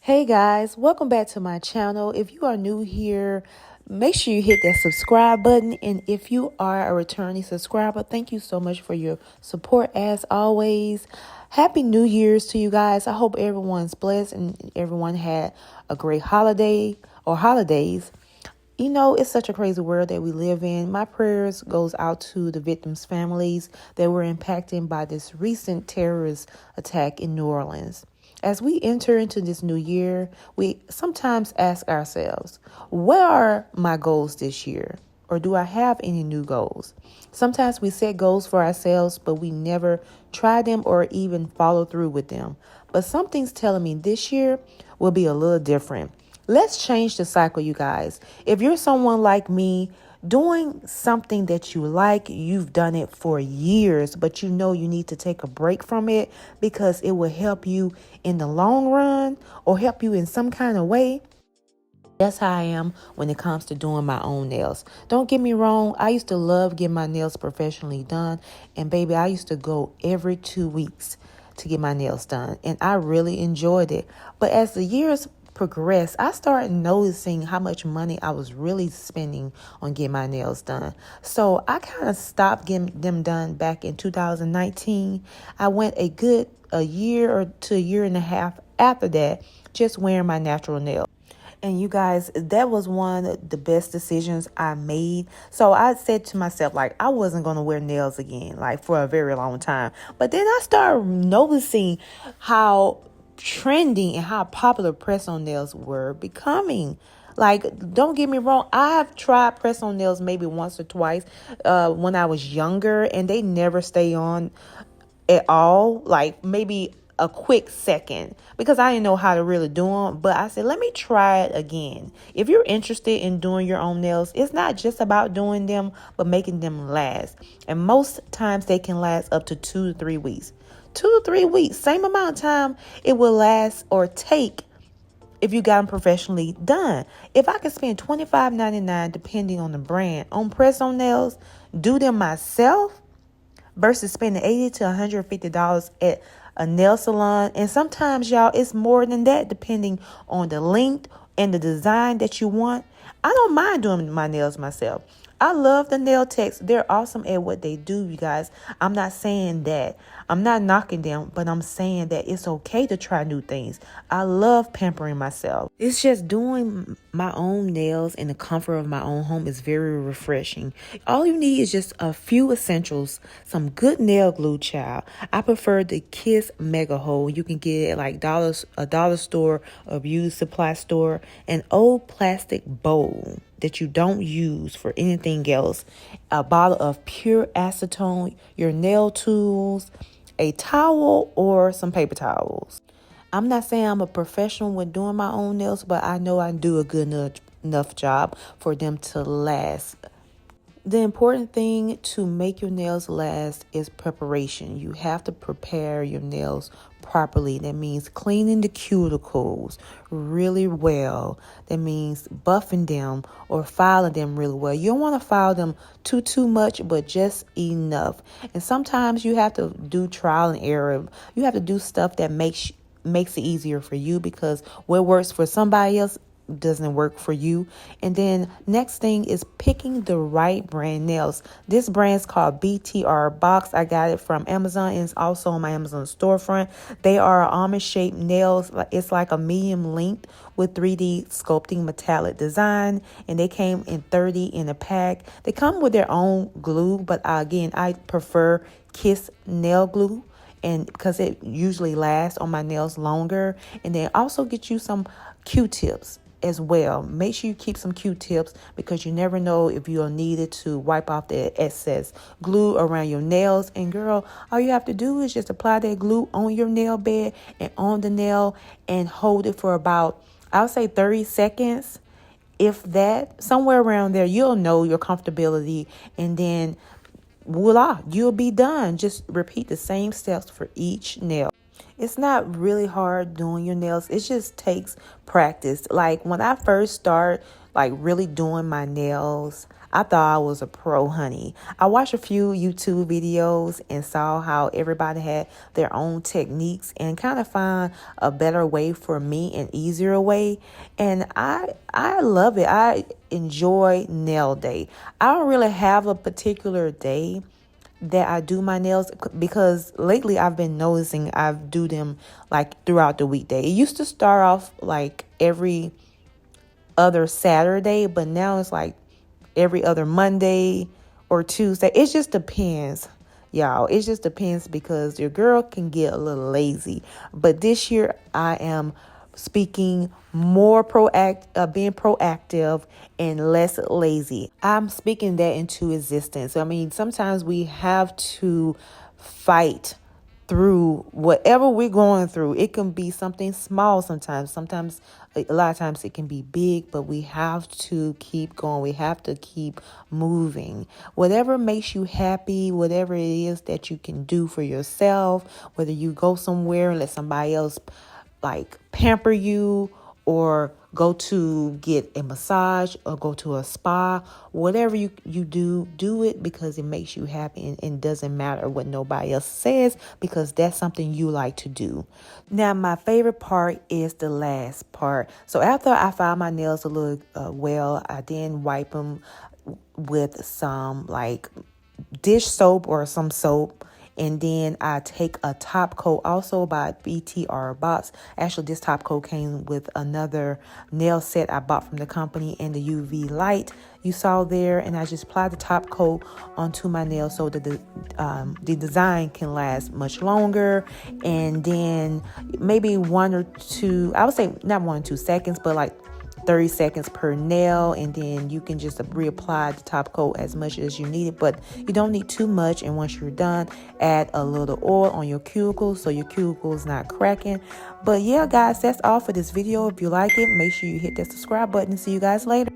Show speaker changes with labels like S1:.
S1: Hey guys, welcome back to my channel. If you are new here, make sure you hit that subscribe button. And if you are a returning subscriber, thank you so much for your support as always. Happy New Year's to you guys. I hope everyone's blessed and everyone had a great holiday or holidays. You know, it's such a crazy world that we live in. My prayers goes out to the victims' families that were impacted by this recent terrorist attack in New Orleans. As we enter into this new year, we sometimes ask ourselves, what are my goals this year? Or do I have any new goals? Sometimes we set goals for ourselves, but we never try them or even follow through with them. But something's telling me this year will be a little different. Let's change the cycle, you guys. If you're someone like me, doing something that you like, you've done it for years, but you know you need to take a break from it because it will help you in the long run or help you in some kind of way. That's how I am when it comes to doing my own nails. Don't get me wrong. I used to love getting my nails professionally done. And baby, I used to go every 2 weeks to get my nails done. And I really enjoyed it. But as the years progressed, I started noticing how much money I was really spending on getting my nails done. So I kind of stopped getting them done back in 2019. I went a year or to a year and a half after that, just wearing my natural nails. And you guys, that was one of the best decisions I made. So I said to myself, like, I wasn't going to wear nails again, like for a very long time. But then I started noticing how trending and how popular press-on nails were becoming. Like, don't get me wrong, I've tried press-on nails maybe once or twice when I was younger, and they never stay on at all, like maybe a quick second, because I didn't know how to really do them. But I said, let me try it again. If you're interested in doing your own nails, it's not just about doing them, but making them last. And most times they can last up to 2 to 3 weeks. 2 to 3 weeks, same amount of time it will last or take if you got them professionally done. If I could spend $25.99, depending on the brand, on press-on nails, do them myself, versus spending $80 to $150 at a nail salon. And sometimes, y'all, it's more than that depending on the length and the design that you want. I don't mind doing my nails myself. I love the nail techs. They're awesome at what they do, you guys. I'm not saying that. I'm not knocking them, but I'm saying that it's okay to try new things. I love pampering myself. It's just doing my own nails in the comfort of my own home is very refreshing. All you need is just a few essentials, some good nail glue, child. I prefer the Kiss Mega Hole. You can get it at like a dollar store or beauty supply store. An old plastic bowl that you don't use for anything else, a bottle of pure acetone, your nail tools, a towel, or some paper towels. I'm not saying I'm a professional with doing my own nails, but I know I do a good enough job for them to last. The important thing to make your nails last is preparation. You have to prepare your nails properly. That means cleaning the cuticles really well. That means buffing them or filing them really well. You don't want to file them too much, but just enough. And sometimes you have to do trial and error. You have to do stuff that makes it easier for you, because what works for somebody else doesn't work for you. And then next thing is picking the right brand nails. This brand is called BTR Box. I got it from Amazon, and it's also on my Amazon storefront. They are almond shaped nails. It's like a medium length with 3D sculpting metallic design, and they came in 30 in a pack. They come with their own glue, but again, I prefer Kiss nail glue, and because it usually lasts on my nails longer. And then also get you some Q-tips as well. Make sure you keep some Q-tips, because you never know if you'll need it to wipe off the excess glue around your nails. And girl, all you have to do is just apply that glue on your nail bed and on the nail and hold it for about, I'll say 30 seconds. If that, somewhere around there, you'll know your comfortability, and then voila, you'll be done. Just repeat the same steps for each nail. It's not really hard doing your nails. It just takes practice. Like when I first started like really doing my nails, I thought I was a pro, honey. I watched a few YouTube videos and saw how everybody had their own techniques and kind of find a better way for me, an easier way. And I love it. I enjoy nail day. I don't really have a particular day that I do my nails because lately I've been noticing I do them like throughout the weekday. It used to start off like every other Saturday, but now it's like every other Monday or Tuesday. It just depends, y'all. It just depends because your girl can get a little lazy. But this year I am speaking more being proactive and less lazy. I'm speaking that into existence. I mean, sometimes we have to fight through whatever we're going through. It can be something small sometimes a lot of times it can be big, but we have to keep going. We have to keep moving. Whatever makes you happy, whatever it is that you can do for yourself, whether you go somewhere and let somebody else like pamper you, or go to get a massage or go to a spa, whatever you do it because it makes you happy, and doesn't matter what nobody else says, because that's something you like to do. Now, my favorite part is the last part. So after I file my nails a little well, I then wipe them with some like dish soap or some soap. And then I take a top coat also by BTR Box. Actually, this top coat came with another nail set I bought from the company and the UV light you saw there. And I just apply the top coat onto my nails so that the design can last much longer. And then maybe 1 or 2, I would say not 1 or 2 seconds, but like 30 seconds per nail, and then you can just reapply the top coat as much as you need it, but you don't need too much. And once you're done, add a little oil on your cuticles so your cuticles not cracking. But yeah, guys, that's all for this video. If you like it, make sure you hit that subscribe button. See you guys later.